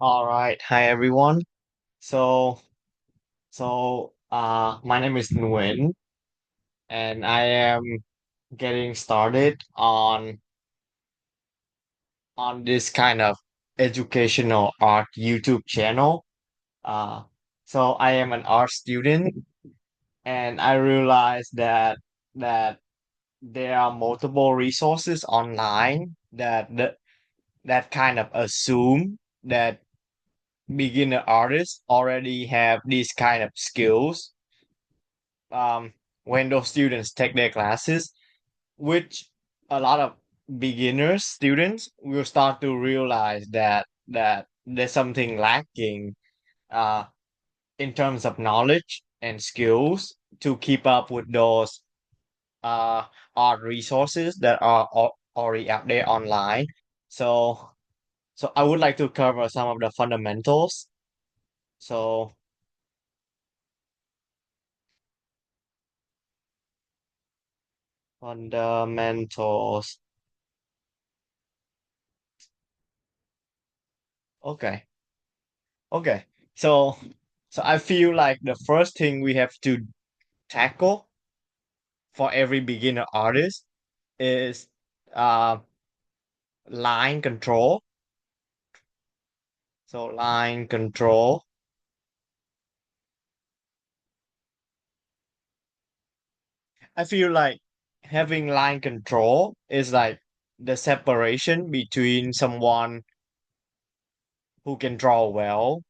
All right. Hi everyone. So my name is Nguyen and I am getting started on this kind of educational art YouTube channel. Uh so I am an art student and I realized that there are multiple resources online that kind of assume that beginner artists already have these kind of skills um, when those students take their classes, which a lot of beginners students will start to realize that there's something lacking uh, in terms of knowledge and skills to keep up with those uh, art resources that are already out there online. So so I would like to cover some of the fundamentals. So fundamentals. Okay. Okay. So I feel like the first thing we have to tackle for every beginner artist is uh line control. So line control. I feel like having line control is like the separation between someone who can draw well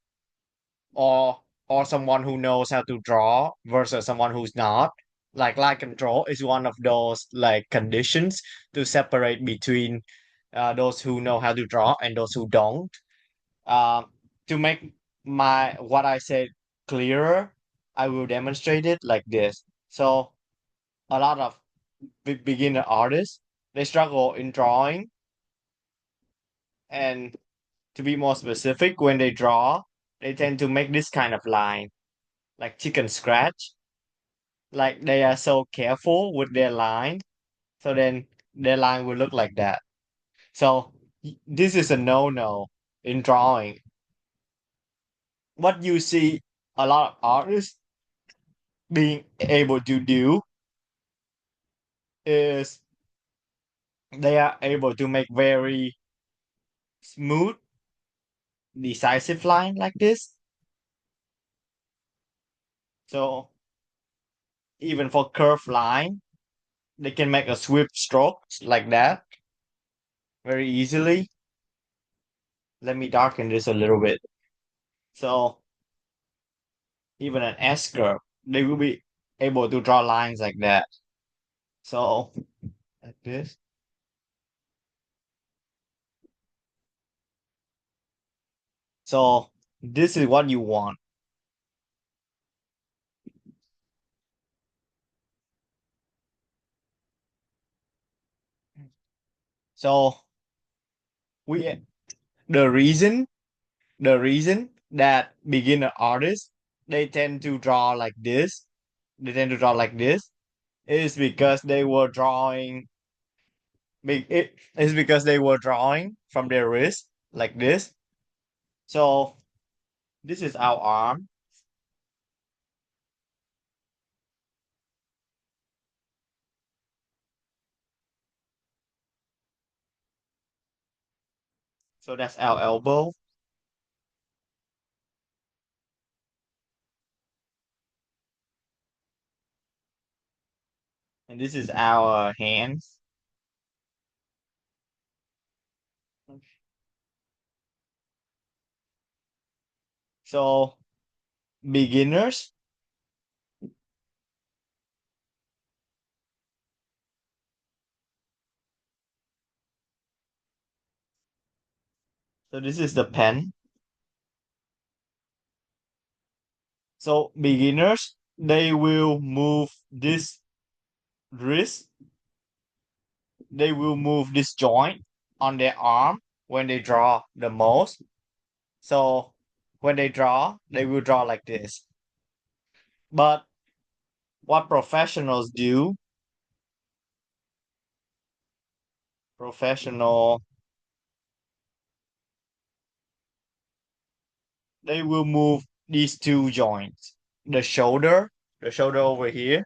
or someone who knows how to draw versus someone who's not. Like line control is one of those like conditions to separate between those who know how to draw and those who don't. Uh, to make my what I said clearer, I will demonstrate it like this. So a lot of beginner artists they struggle in drawing, and to be more specific, when they draw, they tend to make this kind of line, like chicken scratch. Like they are so careful with their line, so then their line will look like that. So this is a no-no in drawing. What you see a lot of artists being able to do is they are able to make very smooth, decisive line like this. So even for curved line, they can make a swift stroke like that very easily. Let me darken this a little bit. So even an S curve, they will be able to draw lines like that. So like this. So this is what you want. So we the reason that beginner artists they tend to draw like this, they tend to draw like this is because they were drawing it is because they were drawing from their wrist like this. So this is our arm. So that's our elbow. And this is our hands. So beginners, so this is the pen. So beginners, they will move this wrist, they will move this joint on their arm when they draw the most. So when they draw, they will draw like this. But what professionals do, professional they will move these two joints, the shoulder, the shoulder over here.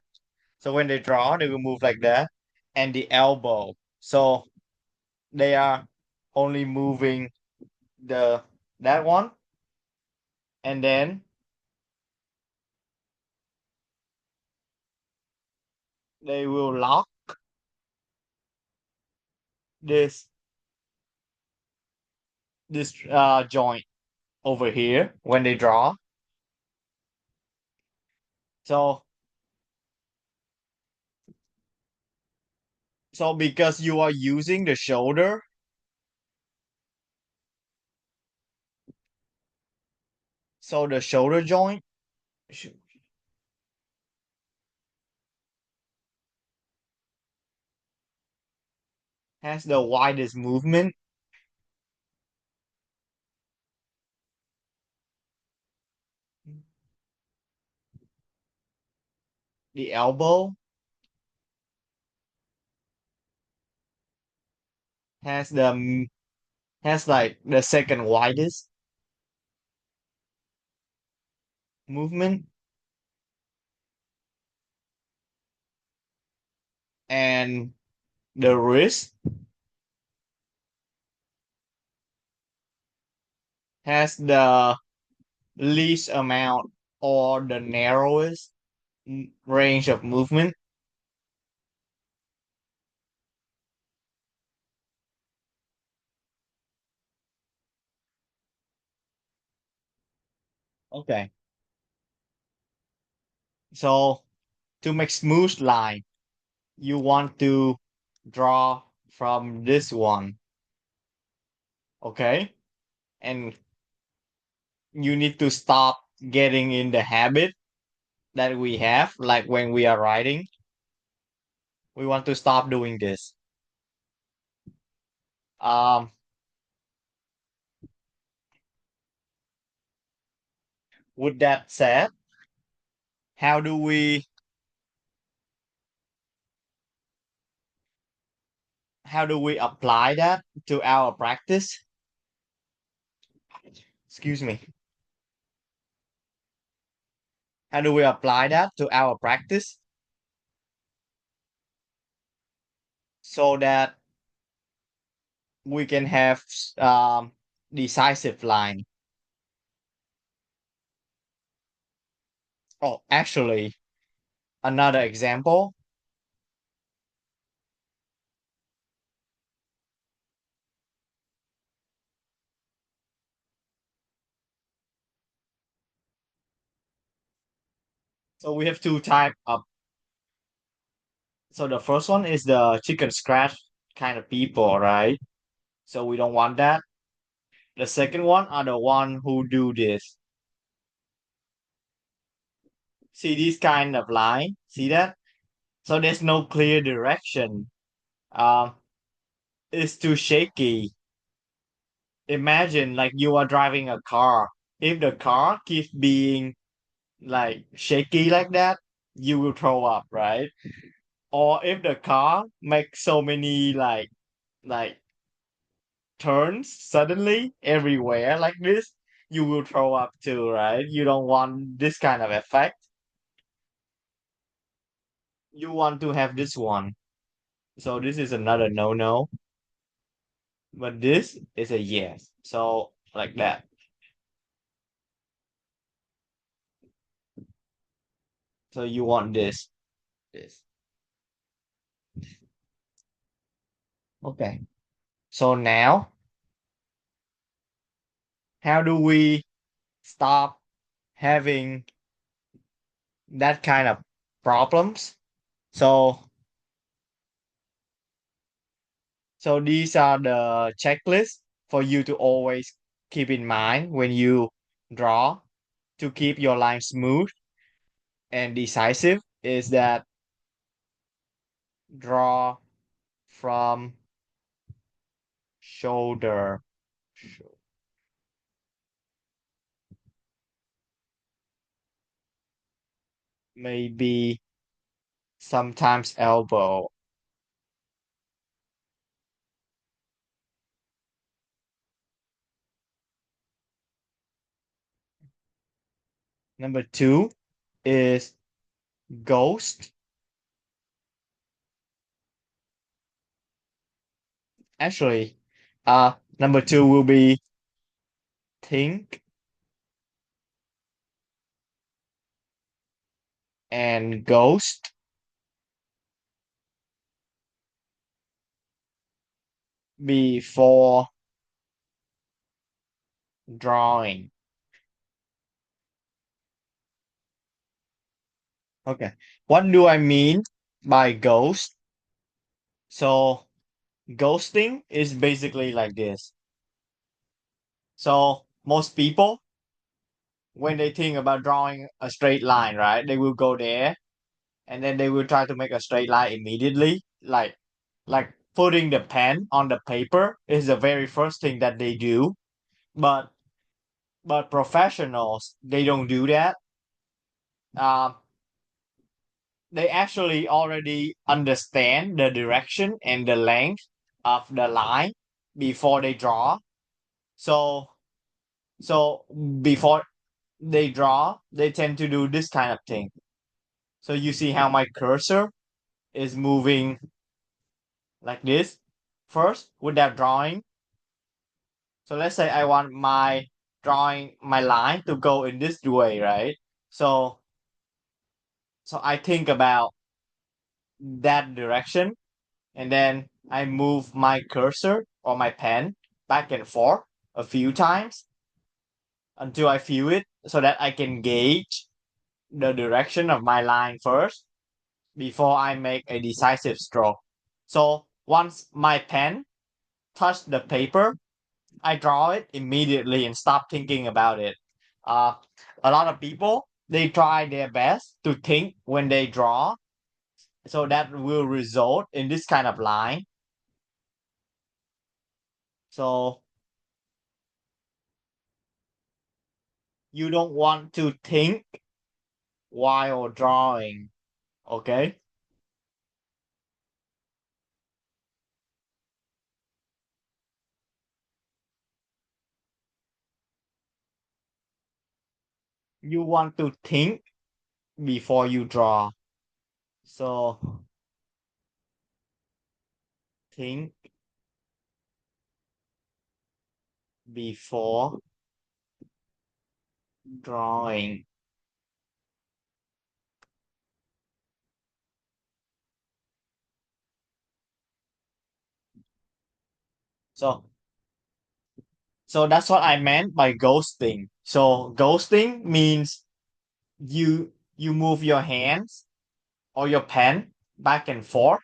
So when they draw, they will move like that, and the elbow. So they are only moving the that one, and then they will lock this joint over here when they draw. So because you are using the shoulder, so the shoulder joint sh- has the widest movement. The elbow has has like the second widest movement, and the wrist has the least amount or the narrowest range of movement. Okay. So to make smooth line, you want to draw from this one, okay? And you need to stop getting in the habit that we have, like when we are writing. We want to stop doing this. Um, with that said, how do we apply that to our practice? Excuse me. How do we apply that to our practice so that we can have decisive line? Oh, actually, another example. So we have two type of. So the first one is the chicken scratch kind of people, right? So we don't want that. The second one are the one who do this. See this kind of line? See that? So there's no clear direction. Um, it's too shaky. Imagine like you are driving a car. If the car keeps being like shaky like that, you will throw up, right? Or if the car makes so many like turns suddenly everywhere like this, you will throw up too, right? You don't want this kind of effect. You want to have this one. So this is another no-no, but this is a yes. So like that. So you want this. This. Okay. So now, how do we stop having that kind of problems? So these are the checklists for you to always keep in mind when you draw to keep your line smooth and decisive is that draw from shoulder, maybe sometimes elbow. Number two is ghost. Actually, number two will be think and ghost before drawing. Okay. What do I mean by ghost? So ghosting is basically like this. So most people, when they think about drawing a straight line, right, they will go there and then they will try to make a straight line immediately. Like putting the pen on the paper is the very first thing that they do. But professionals, they don't do that. Um, they actually already understand the direction and the length of the line before they draw. So before they draw, they tend to do this kind of thing. So you see how my cursor is moving like this first without drawing. So let's say I want my drawing my line to go in this way, right? So I think about that direction and then I move my cursor or my pen back and forth a few times until I feel it so that I can gauge the direction of my line first before I make a decisive stroke. So once my pen touched the paper, I draw it immediately and stop thinking about it. Uh, a lot of people, they try their best to think when they draw, so that will result in this kind of line. So you don't want to think while drawing, okay? You want to think before you draw. So think before drawing. So that's what I meant by ghosting. So ghosting means you move your hands or your pen back and forth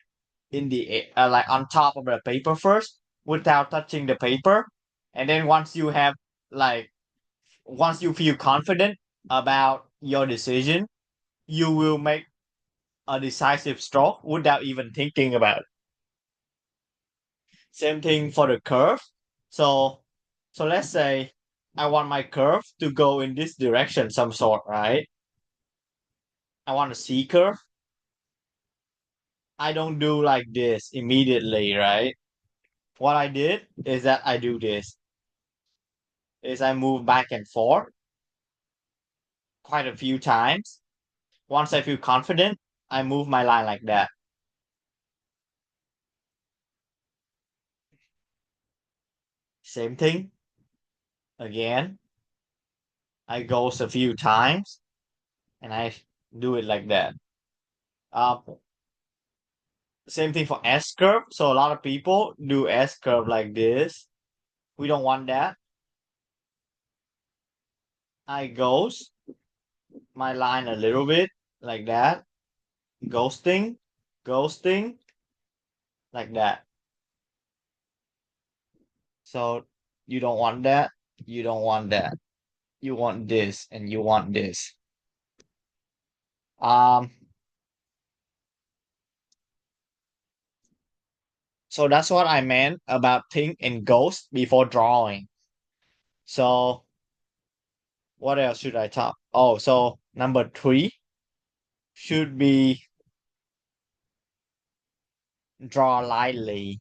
in the like on top of the paper first without touching the paper, and then like once you feel confident about your decision, you will make a decisive stroke without even thinking about it. Same thing for the curve. So let's say I want my curve to go in this direction, some sort, right? I want a C curve. I don't do like this immediately, right? What I did is that I do this is I move back and forth quite a few times. Once I feel confident, I move my line like that. Same thing again. I goes a few times and I do it like that. Uh, Same thing for S curve. So a lot of people do S curve like this. We don't want that. I goes my line a little bit like that. Ghosting, ghosting like that. So you don't want that. You don't want that. You want this and you want this. Um, so that's what I meant about think and ghost before drawing. So what else should I talk? Oh, so number three should be draw lightly.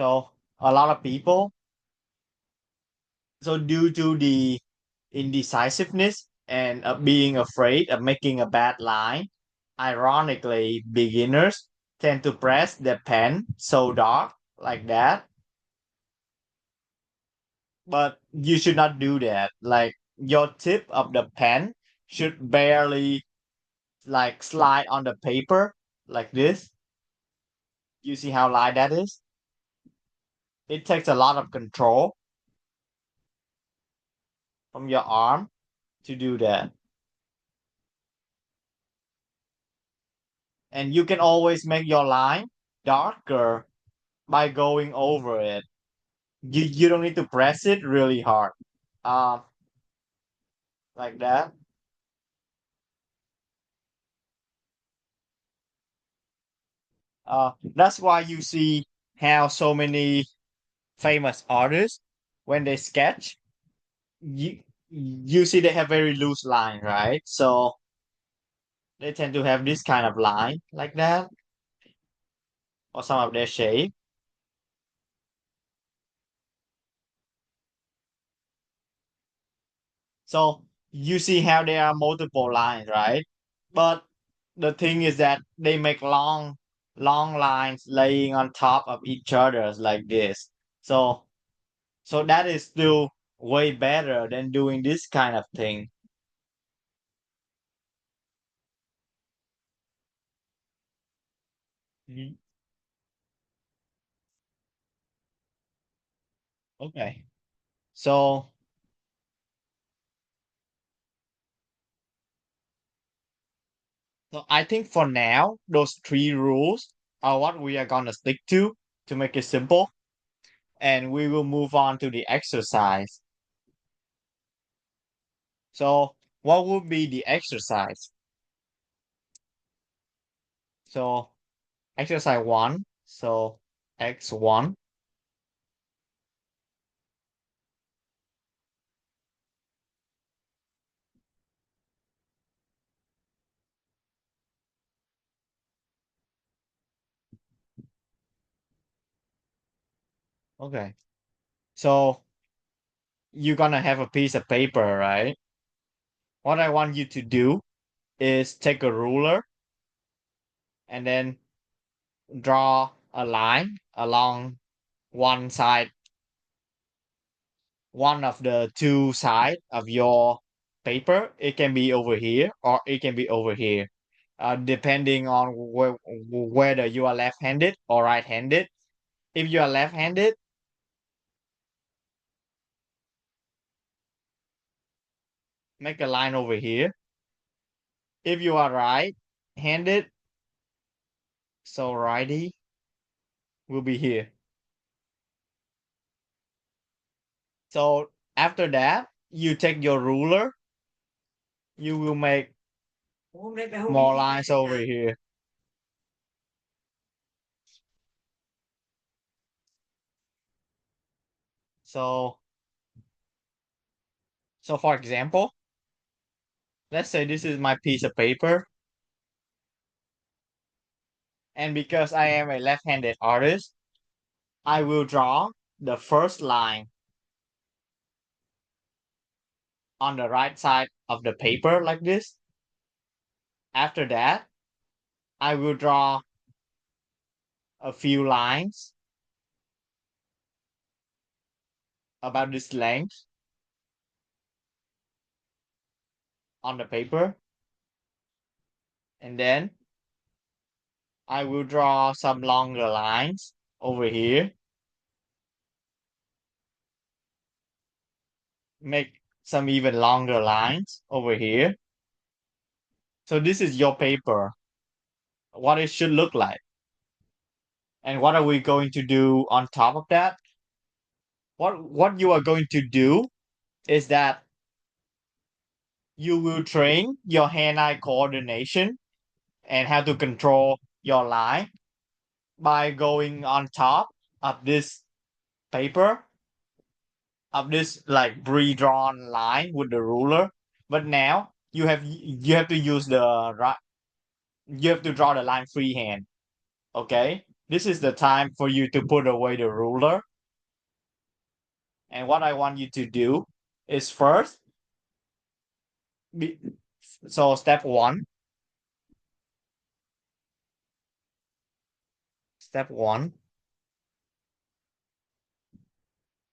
So a lot of people, so due to the indecisiveness and being afraid of making a bad line, ironically, beginners tend to press the pen so dark like that. But you should not do that. Like your tip of the pen should barely like slide on the paper like this. You see how light that is? It takes a lot of control from your arm to do that. And you can always make your line darker by going over it. You don't need to press it really hard. Uh, like that. That's why you see how so many famous artists when they sketch, you see they have very loose line, right? So they tend to have this kind of line like that, or some of their shape. So you see how there are multiple lines, right? But the thing is that they make long lines laying on top of each other like this. So so that is still way better than doing this kind of thing. Mhm. Okay. So so I think for now, those three rules are what we are gonna stick to make it simple, and we will move on to the exercise. So what would be the exercise? So exercise one. So X1. Okay. So you're gonna have a piece of paper, right? What I want you to do is take a ruler and then draw a line along one side, one of the two side of your paper. It can be over here or it can be over here, depending on whether you are left-handed or right-handed. If you are left-handed, make a line over here. If you are right-handed, so righty will be here. So after that, you take your ruler, you will make more lines over here. So so for example, let's say this is my piece of paper, and because I am a left-handed artist, I will draw the first line on the right side of the paper like this. After that, I will draw a few lines about this length on the paper, and then I will draw some longer lines over here, make some even longer lines over here. So this is your paper, what it should look like. And what are we going to do on top of that? What you are going to do is that you will train your hand-eye coordination and how to control your line by going on top of this paper, of this like pre-drawn line with the ruler. But now you have to use the right, you have to draw the line freehand. Okay, This is the time for you to put away the ruler. And what I want you to do is first, be, so step one,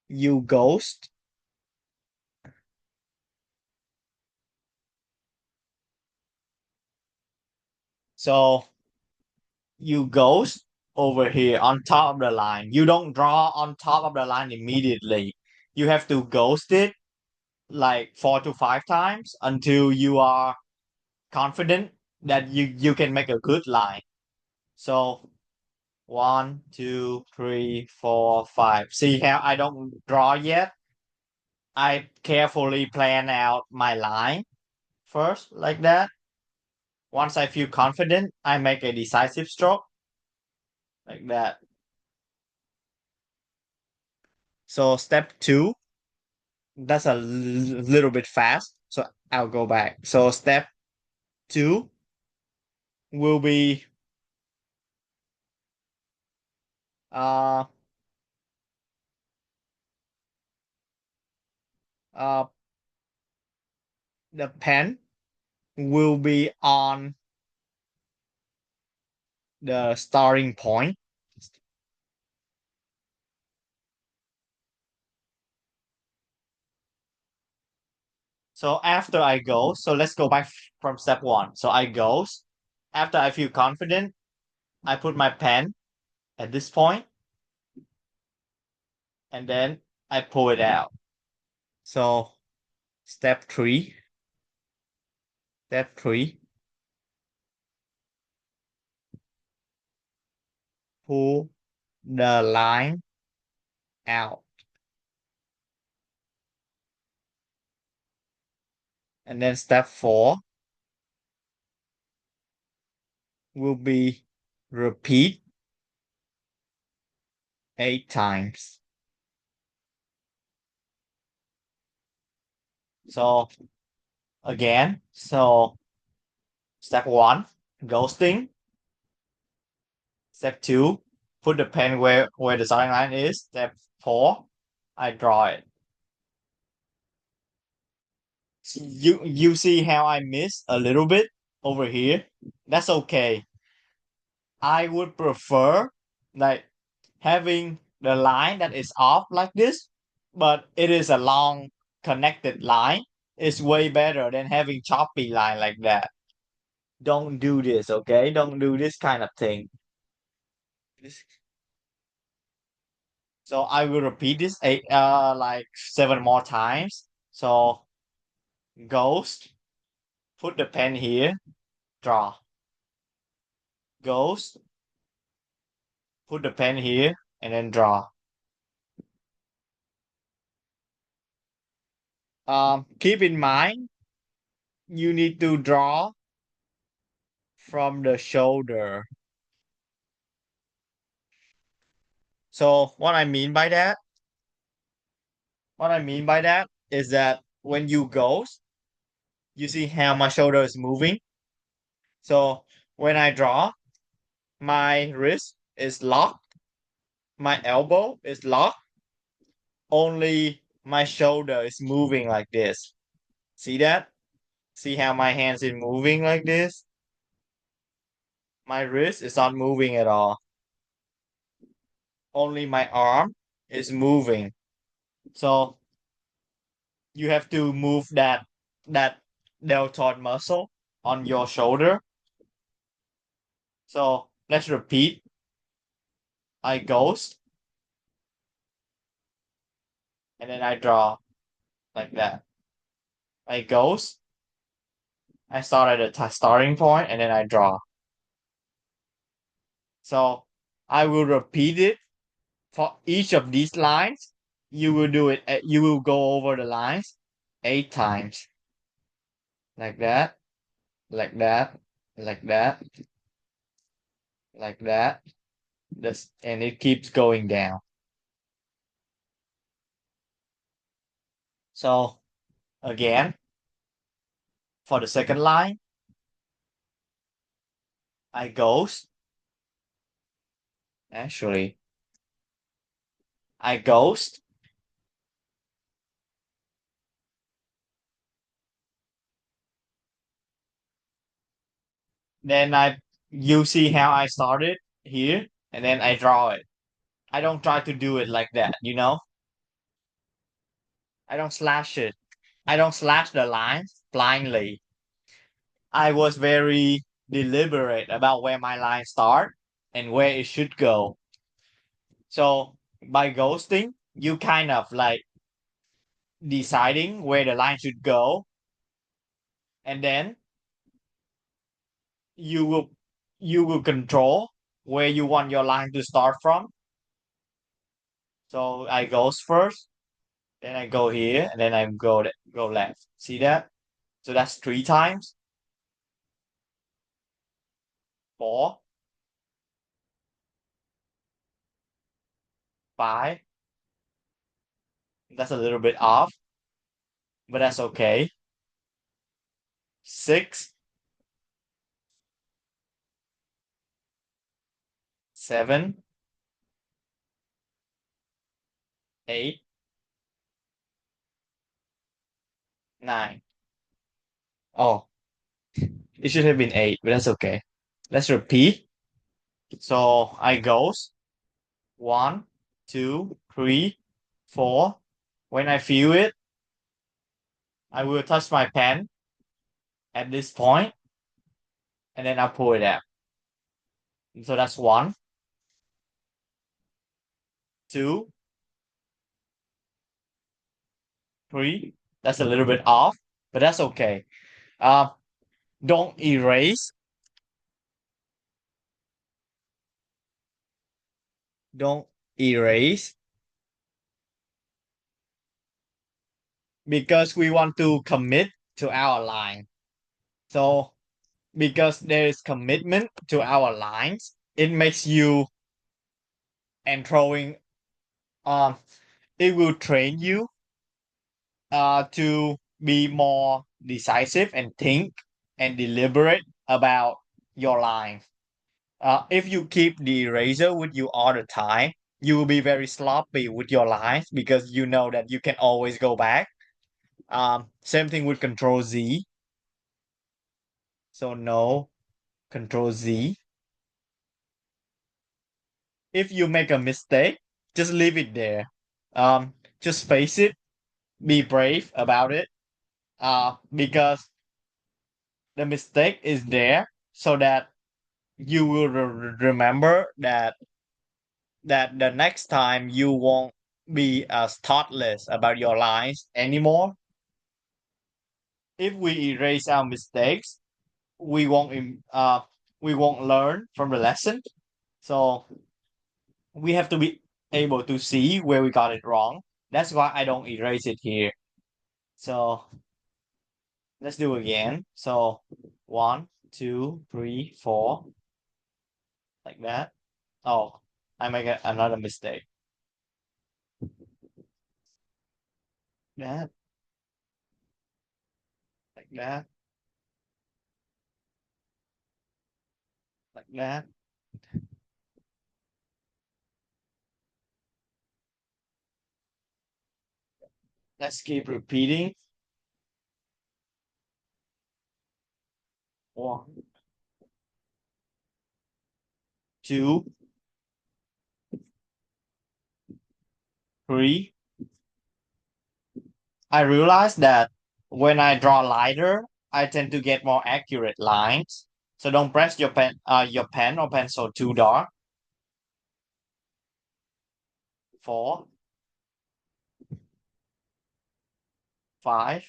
you ghost. So you ghost over here on top of the line. You don't draw on top of the line immediately. You have to ghost it like 4 to 5 times until you are confident that you can make a good line. So 1, 2, 3, 4, 5. See how I don't draw yet? I carefully plan out my line first, like that. Once I feel confident, I make a decisive stroke, like that. So step two, that's a little bit fast. So I'll go back. So step two will be uh uh the pen will be on the starting point. So after I go, so let's go back from step one. So I goes. After I feel confident, I put my pen at this point, and then I pull it out. So step three, step three, pull the line out. And then step four will be repeat 8 times. So again, so step one, ghosting. Step two, put the pen where the starting line is. Step four, I draw it. You see how I miss a little bit over here? That's okay. I would prefer like having the line that is off like this, but it is a long connected line. It's way better than having choppy line like that. Don't do this, okay? Don't do this kind of thing. This- So I will repeat this like 7 more times. So ghost, put the pen here, draw. Ghost, put the pen here, and then draw. Keep in mind you need to draw from the shoulder. So what I mean by that is that when you ghost, you see how my shoulder is moving. So when I draw, my wrist is locked, my elbow is locked, only my shoulder is moving like this. See that? See how my hands is moving like this? My wrist is not moving at all. Only my arm is moving. So you have to move that deltoid muscle on your shoulder. So let's repeat. I ghost and then I draw like that. I ghost. I start at the starting point and then I draw. So I will repeat it for each of these lines. You will do it. You will go over the lines 8 times, like that, like that, like that, like that. This and it keeps going down. So again, for the second line, I ghost. Actually, I ghost. Then you see how I started here, and then I draw it. I don't try to do it like that, you know? I don't slash it. I don't slash the lines blindly. I was very deliberate about where my lines start and where it should go. So by ghosting, you kind of like deciding where the line should go, and then you will you will control where you want your line to start from. So I goes first, then I go here, and then I go left. See that? So that's three times. Four, five. That's a little bit off, but that's okay. Six, seven, eight, nine. Oh, it should have been eight, but that's okay. Let's repeat. So I goes one, two, three, four. When I feel it, I will touch my pen at this point, and then I pull it out. So that's one, two, three. That's a little bit off, but that's okay. Uh, don't erase, don't erase because we want to commit to our line. So because there is commitment to our lines, it makes you and throwing um it will train you to be more decisive and think and deliberate about your line. If you keep the eraser with you all the time, you will be very sloppy with your lines because you know that you can always go back. Same thing with Control Z. So no, Control Z. If you make a mistake, just leave it there. Just face it. Be brave about it. Because the mistake is there so that you will remember that the next time you won't be as thoughtless about your lines anymore. If we erase our mistakes, we won't we won't learn from the lesson. So we have to be able to see where we got it wrong. That's why I don't erase it here. So let's do again. So one, two, three, four, like that. Oh, I make another mistake. That, like that, like that. Let's keep repeating. One, two, three. I realized that when I draw lighter, I tend to get more accurate lines. So don't press your pen or pencil too dark. Four, five,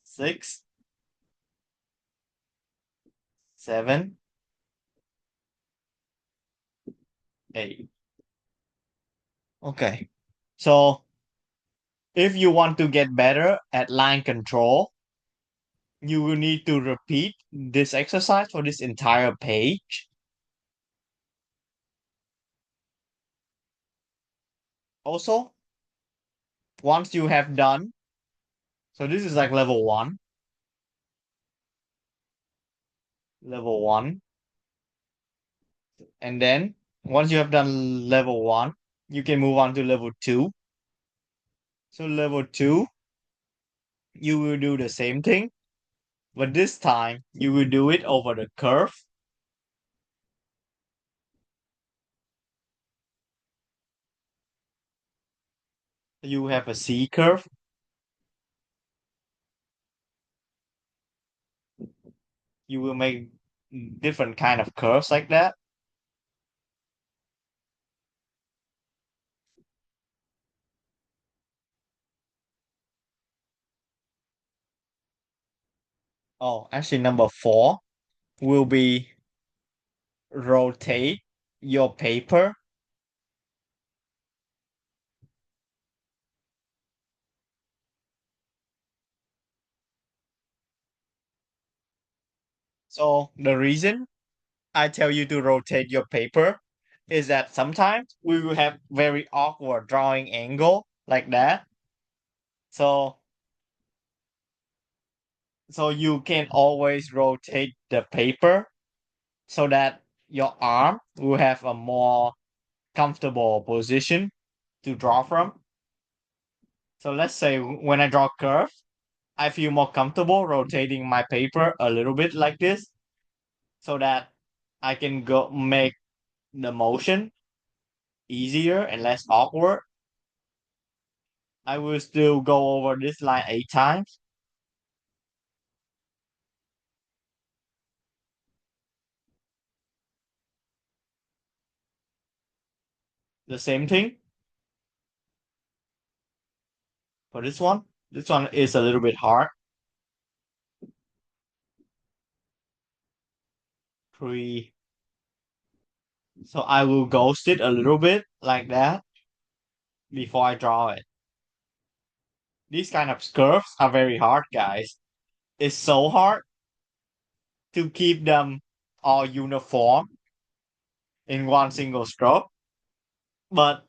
six, seven, eight. Okay. So if you want to get better at line control, you will need to repeat this exercise for this entire page. Also, once you have done, so this is like level one, And then once you have done level one, you can move on to level two. So level two, you will do the same thing, but this time you will do it over the curve. You have a C curve. You will make different kind of curves like that. Oh, actually, number four will be rotate your paper. So the reason I tell you to rotate your paper is that sometimes we will have very awkward drawing angle like that. So you can always rotate the paper so that your arm will have a more comfortable position to draw from. So let's say when I draw curve, I feel more comfortable rotating my paper a little bit like this so that I can go make the motion easier and less awkward. I will still go over this line 8 times. The same thing for this one. This one is a little bit hard. Three. So I will ghost it a little bit like that before I draw it. These kind of curves are very hard, guys. It's so hard to keep them all uniform in one single stroke. But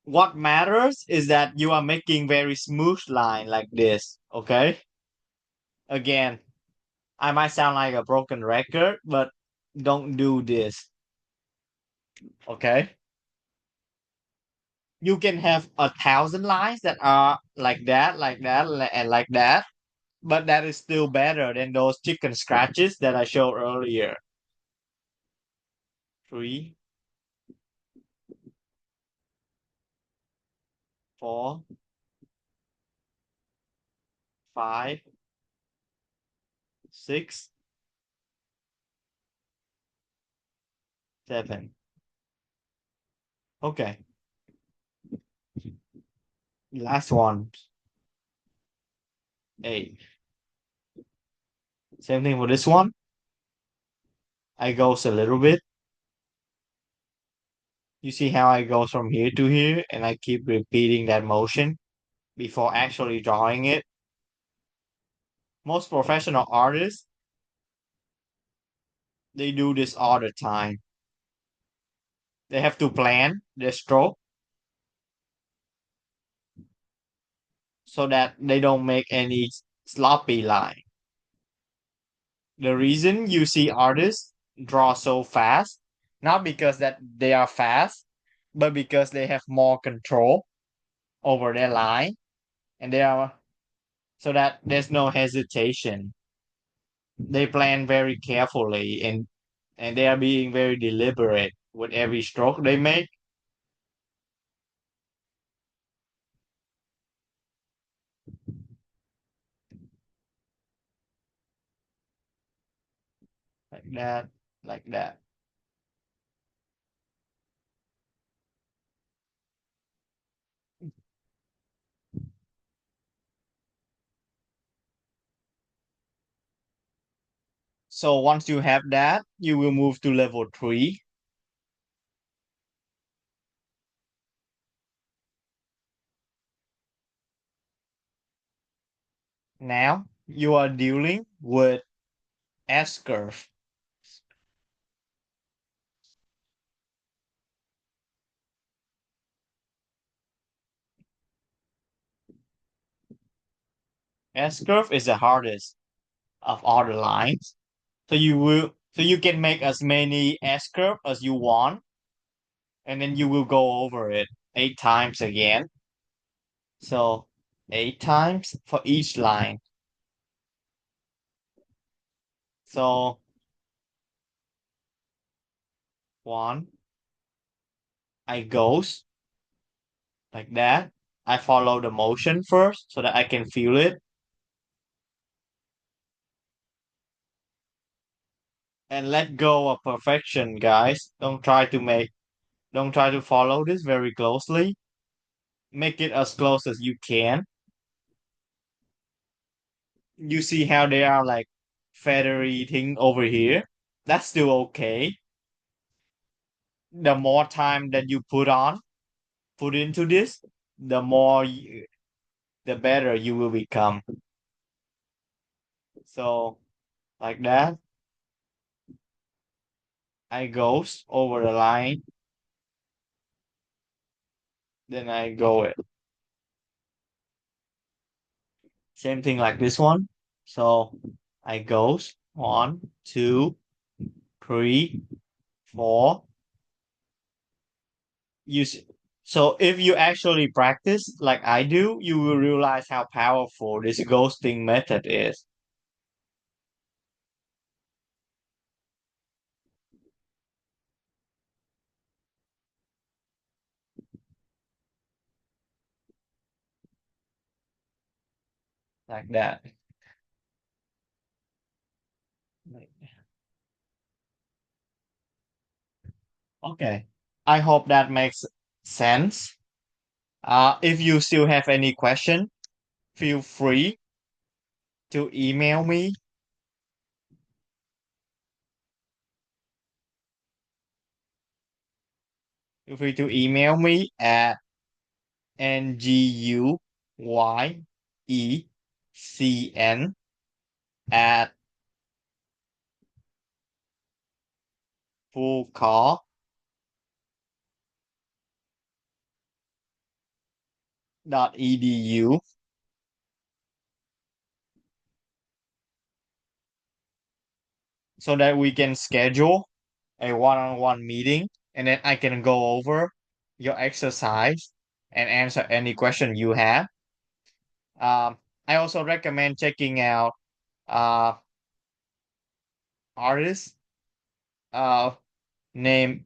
what matters is that you are making very smooth line like this. Okay. Again, I might sound like a broken record, but don't do this. Okay. You can have 1,000 lines that are and like that, but that is still better than those chicken scratches that I showed earlier. Three, four, five, six, seven. Okay. Last one. Eight. Same thing for this one. I goes a little bit. You see how I goes from here to here, and I keep repeating that motion before actually drawing it. Most professional artists, they do this all the time. They have to plan their stroke so that they don't make any sloppy line. The reason you see artists draw so fast, not because that they are fast, but because they have more control over their line and they are so that there's no hesitation. They plan very carefully and they are being very deliberate with every stroke they make like that, like that. So once you have that, you will move to level three. Now you are dealing with S curve. S curve is the hardest of all the lines. So you will So you can make as many S curve as you want, and then you will go over it 8 times again. So 8 times for each line. So one, I goes like that. I follow the motion first so that I can feel it and let go of perfection, guys. Don't try to follow this very closely. Make it as close as you can. You see how they are like feathery thing over here? That's still okay. The more time that you put into this, the better you will become. So like that, I goes over the line, then I go it. Same thing like this one. So I goes 1, 2, 3, 4. You s- so if you actually practice like I do, you will realize how powerful this ghosting method is. Like that. Like- Okay. I hope that makes sense. If you still have any question, feel free to email me. Feel free to email me at nguyecn at fullcall.edu so that we can schedule a one-on-one meeting and then I can go over your exercise and answer any question you have. Um, I also recommend checking out uh artist uh named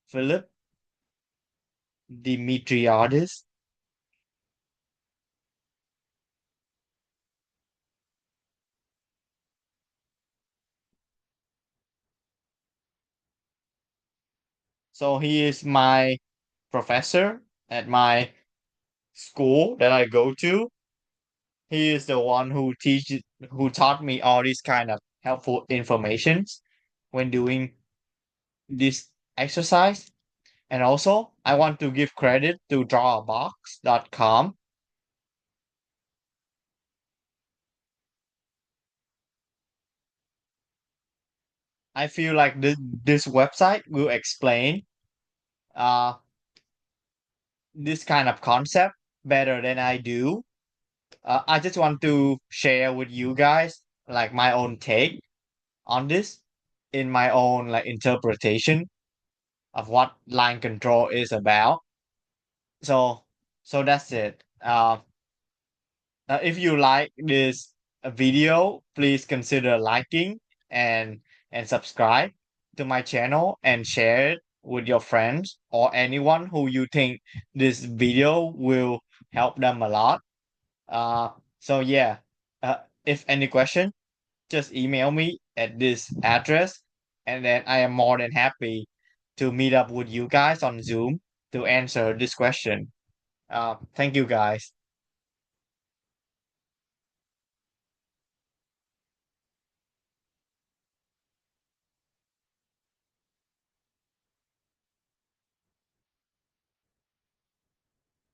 Philip Dimitriadis. So he is my professor at my school that I go to. He is the one who taught me all these kind of helpful informations when doing this exercise. And also, I want to give credit to drawabox.com. I feel like this website will explain uh, this kind of concept better than I do. I just want to share with you guys like my own take on this in my own like interpretation of what line control is about. So that's it. If you like this video, please consider liking and subscribe to my channel and share it with your friends or anyone who you think this video will help them a lot. Uh, so yeah, if any question, just email me at this address, and then I am more than happy to meet up with you guys on Zoom to answer this question. Thank you guys.